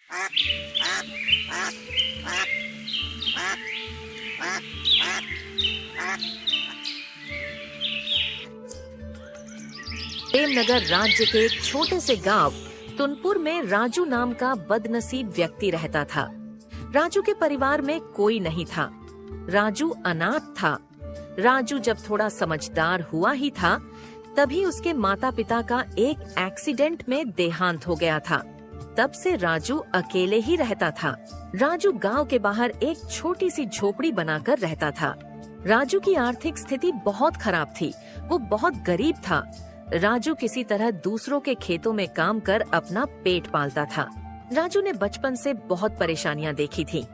प्रेमनगर राज्य के एक छोटे से गांव तुनपुर में राजू नाम का बदनसीब व्यक्ति रहता था। राजू के परिवार में कोई नहीं था। राजू अनाथ था। राजू जब थोड़ा समझदार हुआ ही था, तभी उसके माता पिता का एक एक्सीडेंट में देहांत हो गया था। तब से राजू अकेले ही रहता था। राजू गांव के बाहर एक छोटी सी झोपड़ी बनाकर रहता था। राजू की आर्थिक स्थिति बहुत खराब थी। वो बहुत गरीब था। राजू किसी तरह दूसरों के खेतों में काम कर अपना पेट पालता था। राजू ने बचपन से बहुत परेशानियां देखी थी,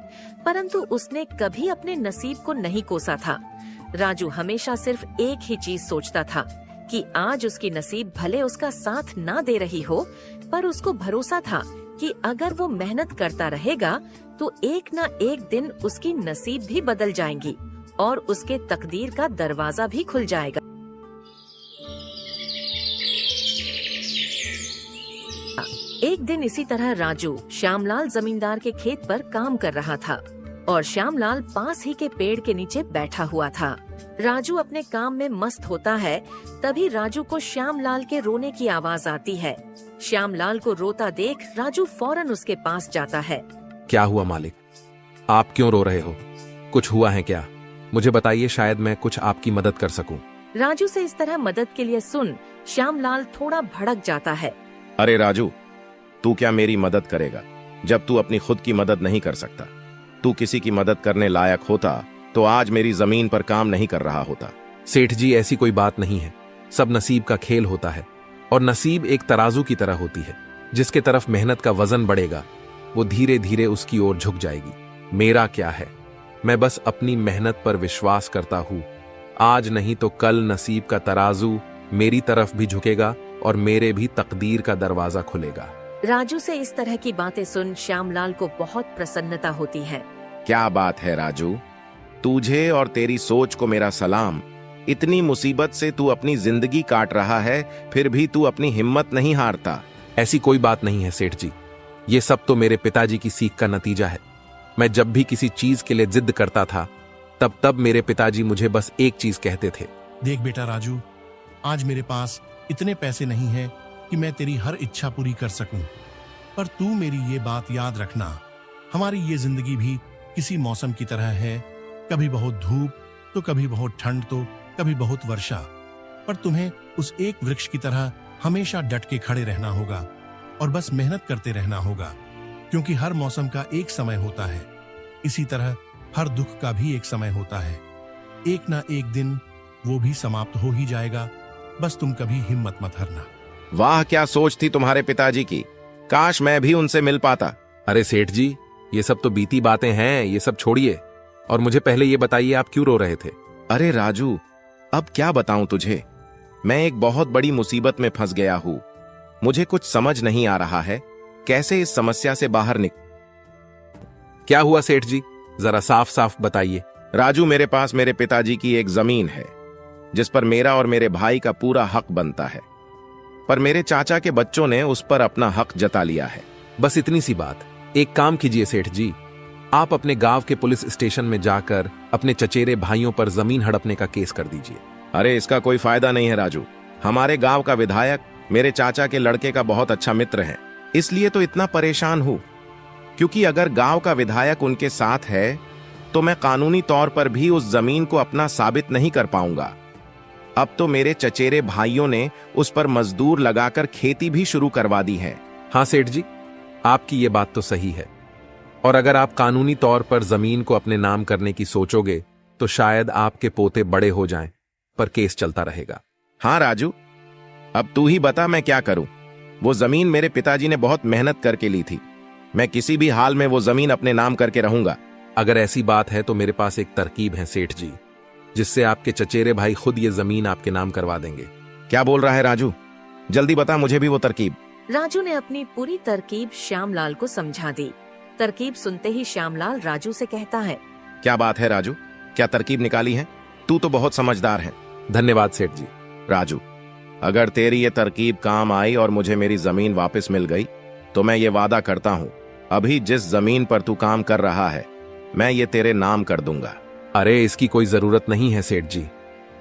परंतु उसने कभी अपने नसीब को नहीं कोसा था। राजू हमेशा सिर्फ एक ही चीज सोचता था कि आज उसकी नसीब भले उसका साथ ना दे रही हो, पर उसको भरोसा था कि अगर वो मेहनत करता रहेगा तो एक न एक दिन उसकी नसीब भी बदल जाएंगी और उसके तकदीर का दरवाजा भी खुल जाएगा। एक दिन इसी तरह राजू श्यामलाल जमींदार के खेत पर काम कर रहा था और श्यामलाल पास ही के पेड़ के नीचे बैठा हुआ था। राजू अपने काम में मस्त होता है, तभी राजू को श्यामलाल के रोने की आवाज आती है। श्यामलाल को रोता देख राजू फौरन उसके पास जाता है। क्या हुआ मालिक? आप क्यों रो रहे हो? कुछ हुआ है क्या? मुझे बताइए, शायद मैं कुछ आपकी मदद कर सकूं। राजू से इस तरह मदद के लिए सुन श्यामलाल थोड़ा भड़क जाता है। अरे राजू, तू क्या मेरी मदद करेगा जब तू अपनी खुद की मदद नहीं कर सकता? तू किसी की मदद करने लायक होता तो आज मेरी जमीन पर काम नहीं कर रहा होता। सेठ जी, ऐसी कोई बात नहीं है। सब नसीब का खेल होता है और नसीब एक तराजू की तरह होती है। जिसके तरफ मेहनत का वजन बढ़ेगा वो धीरे धीरे उसकी ओर झुक जाएगी। मेरा क्या है, मैं बस अपनी मेहनत पर विश्वास करता हूँ। आज नहीं तो कल नसीब का तराजू मेरी तरफ भी झुकेगा और मेरे भी तकदीर का दरवाजा खुलेगा। राजू से इस तरह की बातें सुन श्यामलाल को बहुत प्रसन्नता होती है। क्या बात है राजू, तुझे और तेरी सोच को मेरा सलाम। इतनी मुसीबत से तू अपनी जिंदगी काट रहा है, फिर भी तू अपनी हिम्मत नहीं हारता। ऐसी कोई बात नहीं है सेठ जी, ये सब तो मेरे पिताजी की सीख का नतीजा है। मैं जब भी किसी चीज के लिए जिद करता था तब मेरे पिताजी मुझे बस एक चीज कहते थे। देख बेटा राजू, आज मेरे पास इतने पैसे नहीं है कि मैं तेरी हर इच्छा पूरी कर सकूं, पर तू मेरी ये बात याद रखना, हमारी ये जिंदगी भी किसी मौसम की तरह है। कभी बहुत धूप तो कभी बहुत ठंड तो कभी बहुत वर्षा, पर तुम्हें उस एक वृक्ष की तरह हमेशा डट के खड़े रहना होगा और बस मेहनत करते रहना होगा, क्योंकि हर मौसम का एक समय होता है। इसी तरह हर दुख का भी एक समय होता है। एक ना एक दिन वो भी समाप्त हो ही जाएगा। बस तुम कभी हिम्मत मत हारना। वाह, क्या सोच थी तुम्हारे पिताजी की। काश मैं भी उनसे मिल पाता। अरे सेठ जी, ये सब तो बीती बातें हैं, ये सब छोड़िए और मुझे पहले ये बताइए, आप क्यों रो रहे थे? अरे राजू, अब क्या बताऊं तुझे, मैं एक बहुत बड़ी मुसीबत में फंस गया हूं। मुझे कुछ समझ नहीं आ रहा है कैसे इस समस्या से बाहर क्या हुआ सेठ जी, जरा साफ साफ बताइए। राजू, मेरे पास मेरे पिताजी की एक जमीन है जिस पर मेरा और मेरे भाई का पूरा हक बनता है, पर मेरे चाचा के बच्चों ने उस पर अपना हक जता लिया है। बस इतनी सी बात। एक काम कीजिए सेठ जी, आप अपने गांव के पुलिस स्टेशन में जाकर अपने चचेरे भाइयों पर जमीन हड़पने का केस कर दीजिए। अरे इसका कोई फायदा नहीं है राजू। हमारे गांव का विधायक मेरे चाचा के लड़के का बहुत अच्छा मित्र है, इसलिए तो इतना परेशान हूं। क्योंकि अगर गांव का विधायक उनके साथ है तो मैं कानूनी तौर पर भी उस जमीन को अपना साबित नहीं कर पाऊंगा। अब तो मेरे चचेरे भाइयों ने उस पर मजदूर लगाकर खेती भी शुरू करवा दी है। हाँ सेठ जी, आपकी ये बात तो सही है, और अगर आप कानूनी तौर पर जमीन को अपने नाम करने की सोचोगे तो शायद आपके पोते बड़े हो जाएं, पर केस चलता रहेगा। हाँ राजू, अब तू ही बता मैं क्या करूं। वो जमीन मेरे पिताजी ने बहुत मेहनत करके ली थी। मैं किसी भी हाल में वो जमीन अपने नाम करके रहूंगा। अगर ऐसी बात है तो मेरे पास एक तरकीब है सेठ जी, जिससे आपके चचेरे भाई खुद ये जमीन आपके नाम करवा देंगे। क्या बोल रहा है राजू? जल्दी बता मुझे भी वो तरकीब। राजू ने अपनी पूरी तरकीब श्यामलाल को समझा दी। तरकीब सुनते ही श्यामलाल राजू से कहता है, क्या बात है राजू, क्या तरकीब निकाली है? तू तो बहुत समझदार है। धन्यवाद सेठ जी। राजू, अगर तेरी ये तरकीब काम आई और मुझे मेरी जमीन वापस मिल गई तो मैं ये वादा करता हूं अभी जिस जमीन पर तू काम कर रहा है मैं ये तेरे नाम कर दूंगा। अरे इसकी कोई जरूरत नहीं है सेठ जी,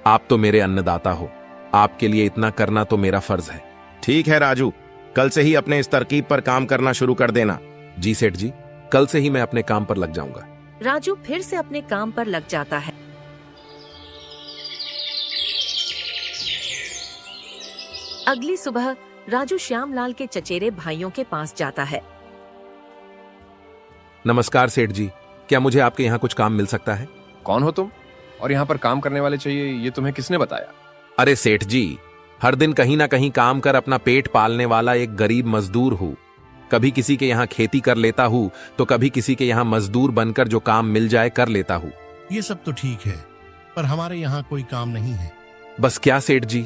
आप तो मेरे अन्नदाता हो, आपके लिए इतना करना तो मेरा फर्ज है। ठीक है राजू, कल से ही अपने इस तरकीब पर काम करना शुरू कर देना। जी सेठ जी, कल से ही मैं अपने काम पर लग जाऊंगा। राजू फिर से अपने काम पर लग जाता है। अगली सुबह राजू श्यामलाल के चचेरे भाइयों के पास जाता है। नमस्कार सेठ जी, क्या मुझे आपके यहाँ कुछ काम मिल सकता है? कौन हो तुम और यहाँ पर काम करने वाले चाहिए, ये तुम्हें किसने बताया? अरे सेठ जी, हर दिन कहीं ना कहीं काम कर अपना पेट पालने वाला एक गरीब मजदूर हूँ। कभी किसी के यहाँ खेती कर लेता हूँ तो कभी किसी के यहाँ मजदूर बनकर जो काम मिल जाए कर लेता हूँ। ये सब तो ठीक है, पर हमारे यहाँ कोई काम नहीं है। बस क्या सेठ जी,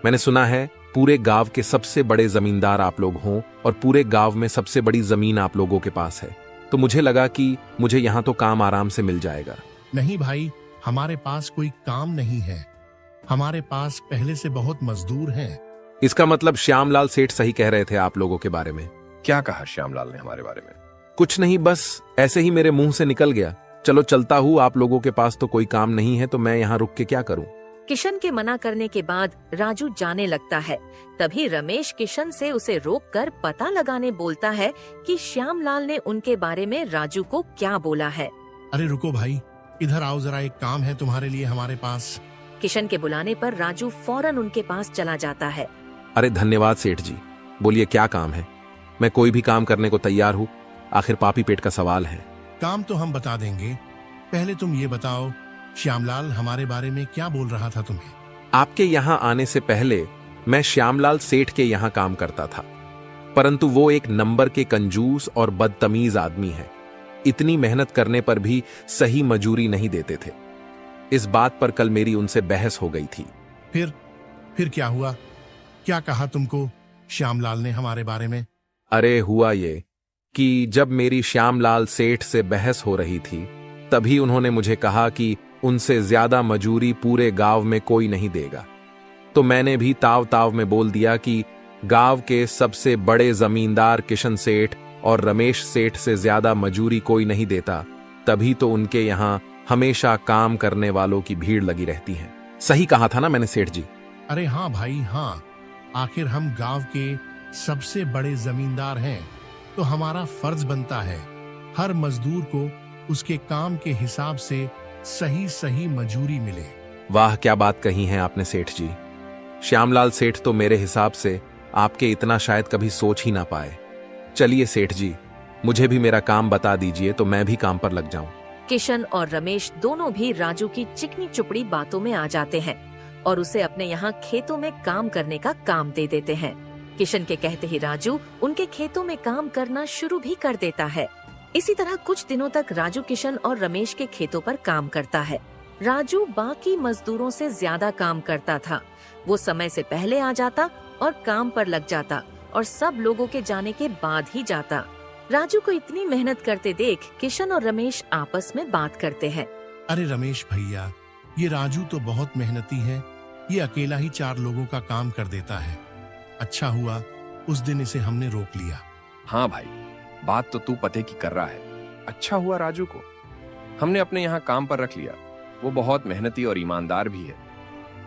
मैंने सुना है पूरे गांव के सबसे बड़े जमींदार आप लोग हों और पूरे गांव में सबसे बड़ी जमीन आप लोगों के पास है, तो मुझे लगा कि मुझे यहाँ तो काम आराम से मिल जाएगा। नहीं भाई, हमारे पास कोई काम नहीं है। हमारे पास पहले से बहुत मजदूर हैं। इसका मतलब श्यामलाल सेठ सही कह रहे थे आप लोगों के बारे में। क्या कहा श्यामलाल ने हमारे बारे में? कुछ नहीं, बस ऐसे ही मेरे मुंह से निकल गया। चलो चलता हूँ, आप लोगों के पास तो कोई काम नहीं है तो मैं यहाँ रुक के क्या करूँ। किशन के मना करने के बाद राजू जाने लगता है। तभी रमेश किशन से उसे रोककर पता लगाने बोलता है कि श्यामलाल ने उनके बारे में राजू को क्या बोला है। अरे रुको भाई, इधर आओ जरा, एक काम है तुम्हारे लिए हमारे पास। किशन के बुलाने पर राजू फौरन उनके पास चला जाता है। अरे धन्यवाद सेठ जी, बोलिए क्या काम है? मैं कोई भी काम करने को तैयार हूँ, आखिर पापी पेट का सवाल है। काम तो हम बता देंगे, पहले तुम ये बताओ श्यामलाल हमारे बारे में क्या बोल रहा था तुम्हें? आपके यहाँ आने से पहले मैं श्यामलाल सेठ के यहाँ काम करता था, परंतु वो एक नंबर के कंजूस और बदतमीज आदमी है। इतनी मेहनत करने पर भी सही मजूरी नहीं देते थे। इस बात पर कल मेरी उनसे बहस हो गई थी। फिर क्या हुआ? क्या कहा तुमको श्यामलाल ने हमारे बारे में? अरे हुआ ये कि जब मेरी श्यामलाल सेठ से बहस हो रही थी तभी उन्होंने मुझे कहा कि उनसे ज्यादा मजूरी पूरे गांव में कोई नहीं देगा। तो मैंने भी ताव ताव में बोल दिया कि गांव के सबसे बड़े जमींदार किशन सेठ और रमेश सेठ से ज्यादा मजूरी कोई नहीं देता, तभी तो उनके यहाँ हमेशा काम करने वालों की भीड़ लगी रहती है। सही कहा था ना मैंने सेठ जी? अरे हाँ भाई हाँ, आखिर हम गांव के सबसे बड़े जमींदार हैं, तो हमारा फर्ज बनता है हर मजदूर को उसके काम के हिसाब से सही सही मजूरी मिले। वाह क्या बात कही है आपने सेठ जी। श्यामलाल सेठ तो मेरे हिसाब से आपके इतना शायद कभी सोच ही ना पाए। चलिए सेठ जी, मुझे भी मेरा काम बता दीजिए तो मैं भी काम पर लग जाऊं। किशन और रमेश दोनों भी राजू की चिकनी चुपड़ी बातों में आ जाते हैं और उसे अपने यहाँ खेतों में काम करने का काम दे देते हैं। किशन के कहते ही राजू उनके खेतों में काम करना शुरू भी कर देता है। इसी तरह कुछ दिनों तक राजू किशन और रमेश के खेतों पर काम करता है। राजू बाकी मजदूरों से ज्यादा काम करता था। वो समय से पहले आ जाता और काम पर लग जाता और सब लोगों के जाने के बाद ही जाता। राजू को इतनी मेहनत करते देख किशन और रमेश आपस में बात करते हैं। अरे रमेश भैया, ये राजू तो बहुत मेहनती है, ये अकेला ही 4 लोगों का काम कर देता है। अच्छा हुआ उस दिन इसे हमने रोक लिया। हाँ भाई, बात तो तू पते की कर रहा है। अच्छा हुआ राजू को हमने अपने यहाँ काम पर रख लिया। वो बहुत मेहनती और ईमानदार भी है।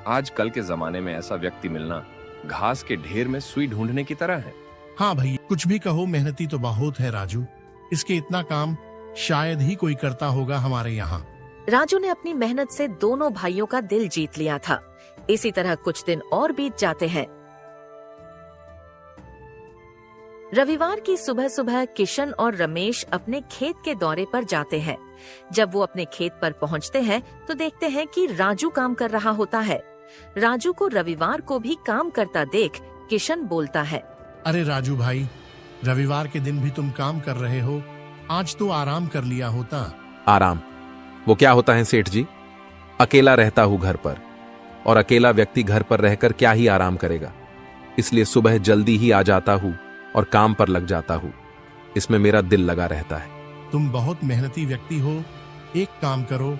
आजकल के जमाने में ऐसा व्यक्ति मिलना घास के ढेर में सुई ढूंढने की तरह है। हाँ भाई, कुछ भी कहो, मेहनती तो बहुत है राजू। इसके इतना काम शायद ही कोई करता होगा हमारे यहाँ। राजू ने अपनी मेहनत से दोनों भाइयों का दिल जीत लिया था। इसी तरह कुछ दिन और बीत जाते हैं। रविवार की सुबह सुबह किशन और रमेश अपने खेत के दौरे पर जाते हैं। जब वो अपने खेत पर पहुंचते हैं तो देखते हैं कि राजू काम कर रहा होता है। राजू को रविवार को भी काम करता देख किशन बोलता है, अरे राजू भाई, रविवार के दिन भी तुम काम कर रहे हो, आज तो आराम कर लिया होता। आराम? वो क्या होता है सेठ जी? अकेला रहता हूँ घर पर, और अकेला व्यक्ति घर पर रहकर क्या ही आराम करेगा। इसलिए सुबह जल्दी ही आ जाता हूँ और काम पर लग जाता हूँ। इसमें मेरा दिल लगा रहता है। तुम बहुत मेहनती व्यक्ति हो। एक काम करो,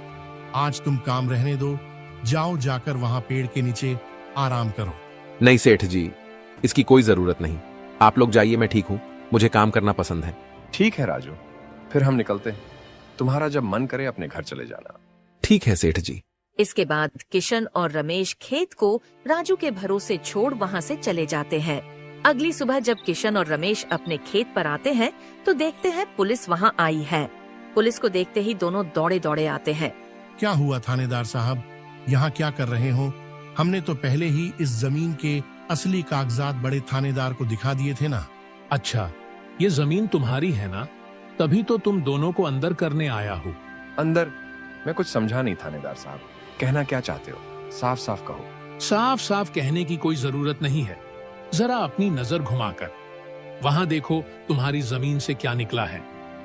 आज तुम काम रहने दो, जाओ जाकर वहाँ पेड़ के नीचे आराम करो। नहीं सेठ जी, इसकी कोई जरूरत नहीं। आप लोग जाइए, मैं ठीक हूँ। मुझे काम करना पसंद है। ठीक है राजू, फिर हम निकलते हैं। तुम्हारा जब मन करे अपने घर चले जाना। ठीक है सेठ जी। इसके बाद किशन और रमेश खेत को राजू के भरोसे छोड़ वहाँ से चले जाते हैं। अगली सुबह जब किशन और रमेश अपने खेत पर आते हैं तो देखते हैं पुलिस वहाँ आई है। पुलिस को देखते ही दोनों दौड़े दौड़े आते हैं। क्या हुआ थानेदार साहब, यहाँ क्या कर रहे हो? हमने तो पहले ही इस जमीन के असली कागजात बड़े थानेदार को दिखा दिए थे ना। अच्छा, ये जमीन तुम्हारी है ना? तभी तो तुम दोनों को अंदर करने आया हूँ। अंदर? मैं कुछ समझा नहीं थानेदार साहब, कहना क्या चाहते हो? साफ साफ कहो। साफ साफ कहने की कोई जरूरत नहीं है। जरा अपनी नजर घुमाकर वहाँ देखो तुम्हारी जमीन से क्या निकला है।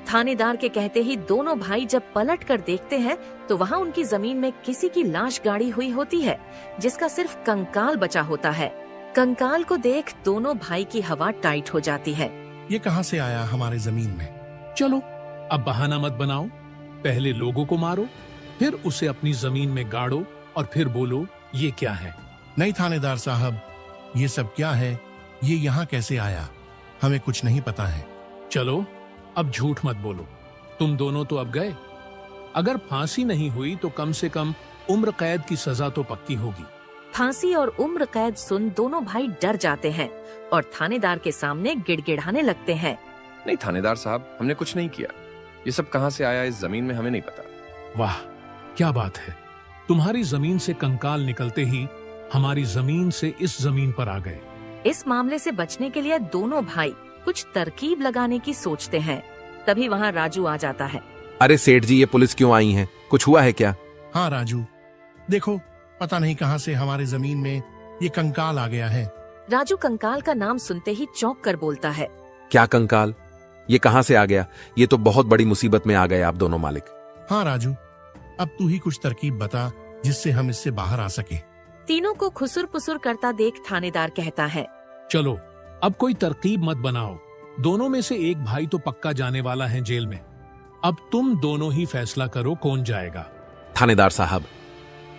थानेदार के कहते ही दोनों भाई जब पलट कर देखते हैं तो वहाँ उनकी जमीन में किसी की लाश गाड़ी हुई होती है, जिसका सिर्फ कंकाल बचा होता है। कंकाल को देख दोनों भाई की हवा टाइट हो जाती है। ये कहाँ से आया हमारे जमीन में? चलो अब बहाना मत बनाओ, पहले लोगों को मारो, फिर उसे अपनी जमीन में गाड़ो और फिर बोलो ये क्या है। नहीं थानेदार साहब, ये सब क्या है? ये यहाँ कैसे आया? हमें कुछ नहीं पता है। चलो अब झूठ मत बोलो, तुम दोनों तो अब गए। अगर फांसी नहीं हुई तो कम से कम उम्र कैद की सजा तो पक्की होगी। फांसी और उम्र कैद सुन दोनों भाई डर जाते हैं और थानेदार के सामने गिड़गिड़ाने लगते हैं। नहीं थानेदार साहब, हमने कुछ नहीं किया। ये सब कहाँ से आया इस जमीन में हमें नहीं पता। वाह क्या बात है, तुम्हारी जमीन से कंकाल निकलते ही हमारी जमीन से इस जमीन पर आ गए। इस मामले से बचने के लिए दोनों भाई कुछ तरकीब लगाने की सोचते हैं। तभी वहाँ राजू आ जाता है। अरे सेठ जी, ये पुलिस क्यों आई है? कुछ हुआ है क्या? हाँ राजू, देखो पता नहीं कहाँ से हमारे जमीन में ये कंकाल आ गया है। राजू कंकाल का नाम सुनते ही चौंक कर बोलता है। क्या कंकाल? ये कहाँ से आ गया? ये तो बहुत बड़ी मुसीबत में आ गए आप दोनों मालिक। हाँ राजू, अब तू ही कुछ तरकीब बता जिससे हम इससे बाहर आ सके। तीनों को खुसुर पुसुर करता देख थानेदार कहता है, चलो अब कोई तरकीब मत बनाओ, दोनों में से एक भाई तो पक्का जाने वाला है जेल में। अब तुम दोनों ही फैसला करो कौन जाएगा। थानेदार साहब,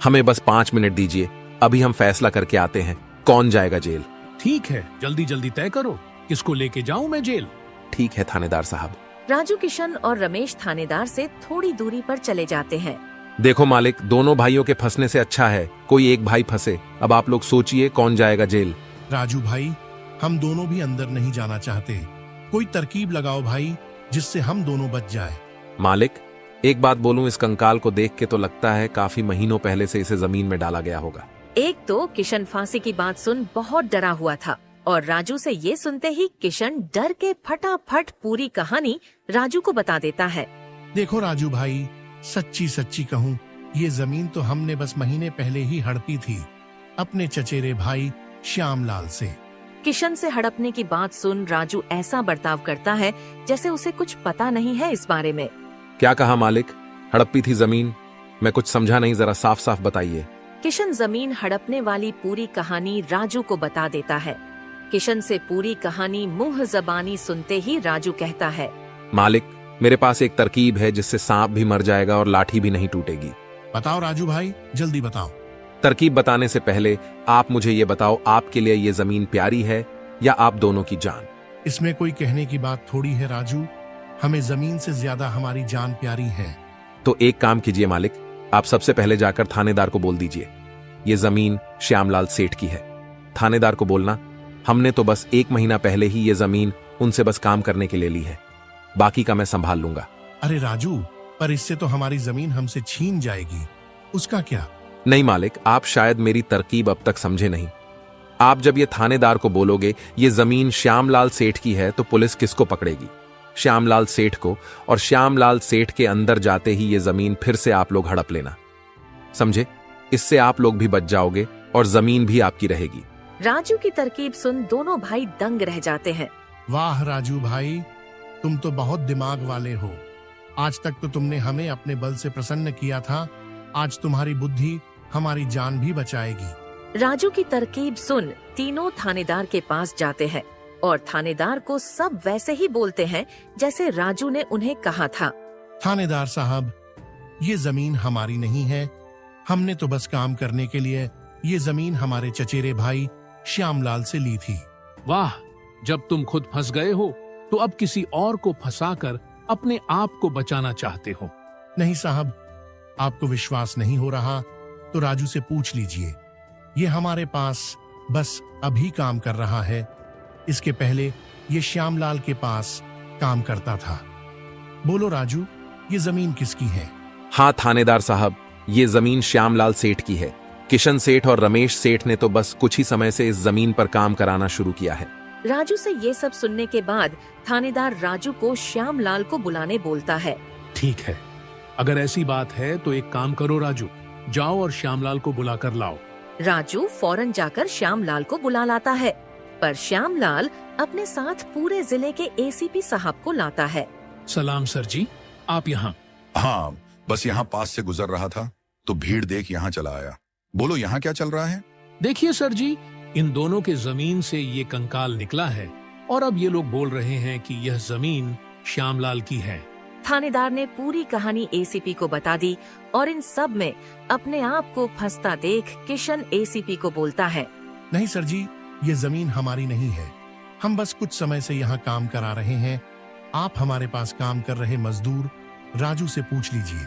हमें बस 5 मिनट दीजिए, अभी हम फैसला करके आते हैं कौन जाएगा जेल। ठीक है, जल्दी जल्दी तय करो, किसको लेके जाऊं मैं जेल। ठीक है थानेदार साहब। राजू, किशन और रमेश थानेदार से थोड़ी दूरी पर चले जाते हैं। देखो मालिक, दोनों भाइयों के फंसने से अच्छा है कोई एक भाई फंसे। अब आप लोग सोचिए कौन जाएगा जेल। राजू भाई, हम दोनों भी अंदर नहीं जाना चाहते, कोई तरकीब लगाओ भाई जिससे हम दोनों बच जाए। मालिक एक बात बोलूं, इस कंकाल को देख के तो लगता है काफी महीनों पहले से इसे जमीन में डाला गया होगा। एक तो किशन फांसी की बात सुन बहुत डरा हुआ था और राजू से ये सुनते ही किशन डर के फटाफट पूरी कहानी राजू को बता देता है। देखो राजू भाई, सच्ची सच्ची कहूँ, ये जमीन तो हमने बस महीने पहले ही हड़पी थी अपने चचेरे भाई श्यामलाल से। किशन से हड़पने की बात सुन राजू ऐसा बर्ताव करता है जैसे उसे कुछ पता नहीं है इस बारे में। क्या कहा मालिक? हड़प्पी थी जमीन? मैं कुछ समझा नहीं, जरा साफ साफ बताइए। किशन जमीन हड़पने वाली पूरी कहानी राजू को बता देता है। किशन से पूरी कहानी मुंह जबानी सुनते ही राजू कहता है, मालिक मेरे पास एक तरकीब है जिससे सांप भी मर जाएगा और लाठी भी नहीं टूटेगी। बताओ राजू भाई, जल्दी बताओ। तरकीब बताने से पहले आप मुझे ये बताओ, आपके लिए ये जमीन प्यारी है या आप दोनों की जान? इसमें कोई कहने की बात थोड़ी है राजू, हमें जमीन से ज्यादा हमारी जान प्यारी है। तो एक काम कीजिए मालिक, आप सबसे पहले जाकर थानेदार को बोल दीजिए ये जमीन श्यामलाल सेठ की है। थानेदार को बोलना हमने तो बस 1 महीना पहले ही ये जमीन उनसे बस काम करने के लिए ली है, बाकी का मैं संभाल लूंगा। अरे राजू, पर इससे तो हमारी जमीन हमसे छीन जाएगी, उसका क्या? नहीं मालिक, आप शायद मेरी तरकीब अब तक समझे नहीं। आप जब ये थानेदार को बोलोगे ये जमीन श्यामलाल सेठ की है तो पुलिस किसको पकड़ेगी? श्यामलाल सेठ को, और श्यामलाल सेठ के अंदर जाते ही ये जमीन फिर से आप लोग हड़प लेना, समझे? इससे आप लोग भी बच जाओगे और जमीन भी आपकी रहेगी। राजू की तरकीब सुन दोनों भाई दंग रह जाते हैं। वाह राजू भाई, तुम तो बहुत दिमाग वाले हो। आज तक तो तुमने हमें अपने बल से प्रसन्न किया था, आज तुम्हारी बुद्धि हमारी जान भी बचाएगी। राजू की तरकीब सुन तीनों थानेदार के पास जाते हैं और थानेदार को सब वैसे ही बोलते हैं जैसे राजू ने उन्हें कहा था। थानेदार साहब, ये जमीन हमारी नहीं है, हमने तो बस काम करने के लिए ये जमीन हमारे चचेरे भाई श्यामलाल से ली थी। वाह, जब तुम खुद फंस गए हो तो अब किसी और को फंसाकर अपने आप को बचाना चाहते हो। नहीं साहब, आपको विश्वास नहीं हो रहा तो राजू से पूछ लीजिए। ये हमारे पास बस अभी काम कर रहा है। इसके पहले ये श्यामलाल के पास काम करता था। बोलो राजू, ये जमीन किसकी है? हाँ थानेदार साहब, ये जमीन श्यामलाल सेठ की है। किशन सेठ और रमेश सेठ ने तो बस कुछ ही समय से इस जमीन पर काम कराना शुरू किया है। राजू से ये सब सुनने के बाद थानेदार राजू को श्यामलाल को बुलाने बोलता है। ठीक है, अगर ऐसी बात है तो एक काम करो राजू, जाओ और श्यामलाल को बुलाकर लाओ। राजू फौरन जाकर श्यामलाल को बुला लाता है, पर श्यामलाल अपने साथ पूरे जिले के एसीपी साहब को लाता है। सलाम सर जी, आप यहाँ? हाँ, बस यहाँ पास से गुजर रहा था तो भीड़ देख यहाँ चला आया। बोलो यहाँ क्या चल रहा है? देखिए सर जी, इन दोनों के जमीन से ये कंकाल निकला है और अब ये लोग बोल रहे हैं कि यह जमीन श्यामलाल की है। थानेदार ने पूरी कहानी एसीपी को बता दी और इन सब में अपने आप को फंसता देख किशन एसीपी को बोलता है। नहीं सर जी, ये जमीन हमारी नहीं है। हम बस कुछ समय से यहाँ काम करा रहे हैं। आप हमारे पास काम कर रहे मजदूर राजू से पूछ लीजिए।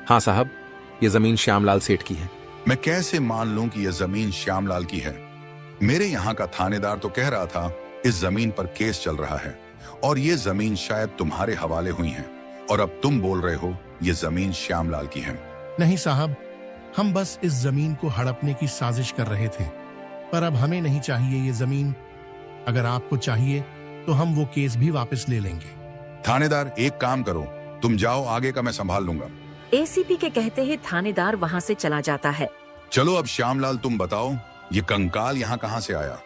हाँ साहब, ये जमीन श्यामलाल सेठ की है। मैं कैसे मान लूं कि यह जमीन श्यामलाल की है? मेरे यहाँ का थानेदार तो कह रहा था इस जमीन पर केस चल रहा है और ये जमीन शायद तुम्हारे हवाले हुई है, और अब तुम बोल रहे हो ये जमीन श्यामलाल की है। नहीं साहब, हम बस इस जमीन को हड़पने की साजिश कर रहे थे, पर अब हमें नहीं चाहिए ये जमीन। अगर आपको चाहिए तो हम वो केस भी वापस ले लेंगे। थानेदार, एक काम करो, तुम जाओ, आगे का मैं संभाल लूंगा। एसीपी के कहते ही थानेदार वहाँ से चला जाता है। चलो अब श्यामलाल, तुम बताओ ये कंकाल यहाँ कहाँ से आया?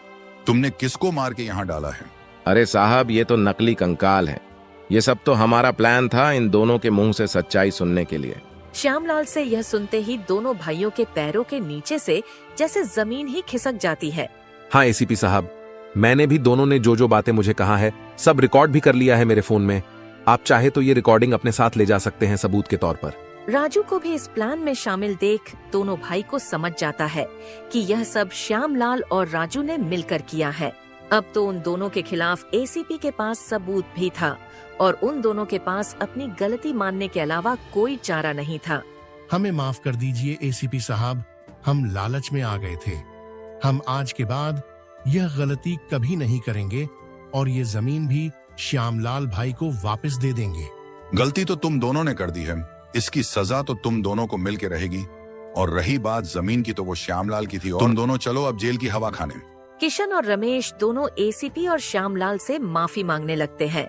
तुमने किसको मार के यहाँ डाला है? अरे साहब, ये तो नकली कंकाल है। ये सब तो हमारा प्लान था इन दोनों के मुंह से सच्चाई सुनने के लिए। श्यामलाल से यह सुनते ही दोनों भाइयों के पैरों के नीचे से जैसे जमीन ही खिसक जाती है। हाँ एसीपी साहब, मैंने भी दोनों ने जो जो बातें मुझे कहा है सब रिकॉर्ड भी कर लिया है मेरे फोन में। आप चाहे तो ये रिकॉर्डिंग अपने साथ ले जा सकते हैं सबूत के तौर पर। राजू को भी इस प्लान में शामिल देख दोनों भाई को समझ जाता है कि यह सब श्यामलाल और राजू ने मिलकर किया है। अब तो उन दोनों के खिलाफ एसीपी के पास सबूत भी था और उन दोनों के पास अपनी गलती मानने के अलावा कोई चारा नहीं था। हमें माफ कर दीजिए एसीपी साहब, हम लालच में आ गए थे। हम आज के बाद यह गलती कभी नहीं करेंगे और ये जमीन भी श्यामलाल भाई को वापस दे देंगे। गलती तो तुम दोनों ने कर दी है, इसकी सजा तो तुम दोनों को मिलके रहेगी। और रही बात जमीन की, तो वो श्यामलाल की थी। और तुम दोनों चलो अब जेल की हवा खाने। किशन और रमेश दोनों एसीपी और श्यामलाल से माफी मांगने लगते हैं।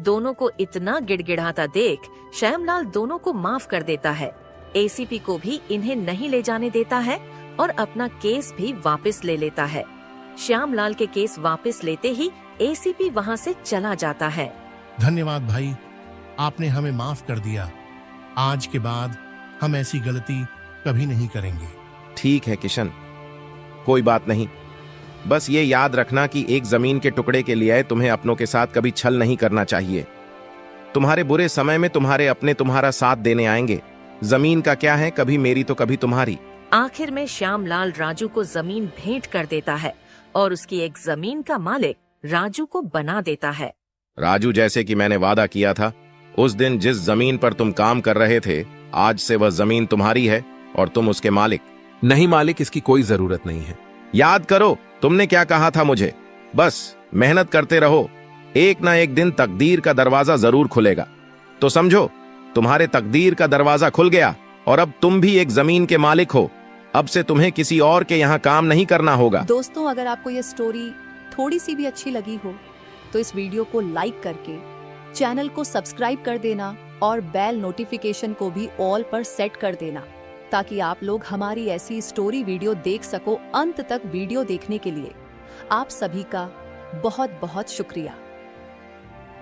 दोनों को इतना गिड़गिड़ाता देख श्यामलाल दोनों को माफ कर देता है। एसीपी को भी इन्हें नहीं ले जाने देता है और अपना केस भी वापस ले लेता है। श्यामलाल के केस वापस लेते ही एसीपी वहाँ से चला जाता है। धन्यवाद भाई, आपने हमें माफ कर दिया। आज के बाद हम ऐसी गलती कभी नहीं करेंगे। ठीक है किशन, कोई बात नहीं। बस ये याद रखना कि एक जमीन के टुकड़े के लिए तुम्हें अपनों के साथ कभी छल नहीं करना चाहिए। तुम्हारे बुरे समय में तुम्हारे अपने तुम्हारा साथ देने आएंगे। जमीन का क्या है, कभी मेरी तो कभी तुम्हारी। आखिर में श्यामलाल राजू को जमीन भेंट कर देता है और उसकी एक जमीन का मालिक राजू को बना देता है। राजू, जैसे कि मैंने वादा किया था, उस दिन जिस जमीन पर तुम काम कर रहे थे, आज से वह जमीन तुम्हारी है और तुम उसके मालिक। नहीं मालिक, इसकी कोई जरूरत नहीं है। याद करो तुमने क्या कहा था मुझे। बस मेहनत करते रहो, एक ना एक दिन तकदीर का दरवाजा जरूर खुलेगा। तो समझो, तुम्हारे तकदीर का दरवाजा खुल गया और अब तुम भी एक जमीन के मालिक हो। अब से तुम्हें किसी और के यहाँ काम नहीं करना होगा। दोस्तों, अगर आपको ये स्टोरी थोड़ी सी भी अच्छी लगी हो तो इस वीडियो को लाइक करके चैनल को सब्सक्राइब कर देना और बेल नोटिफिकेशन को भी ऑल पर सेट कर देना, ताकि आप लोग हमारी ऐसी स्टोरी वीडियो देख सको। अंत तक वीडियो देखने के लिए आप सभी का बहुत बहुत शुक्रिया।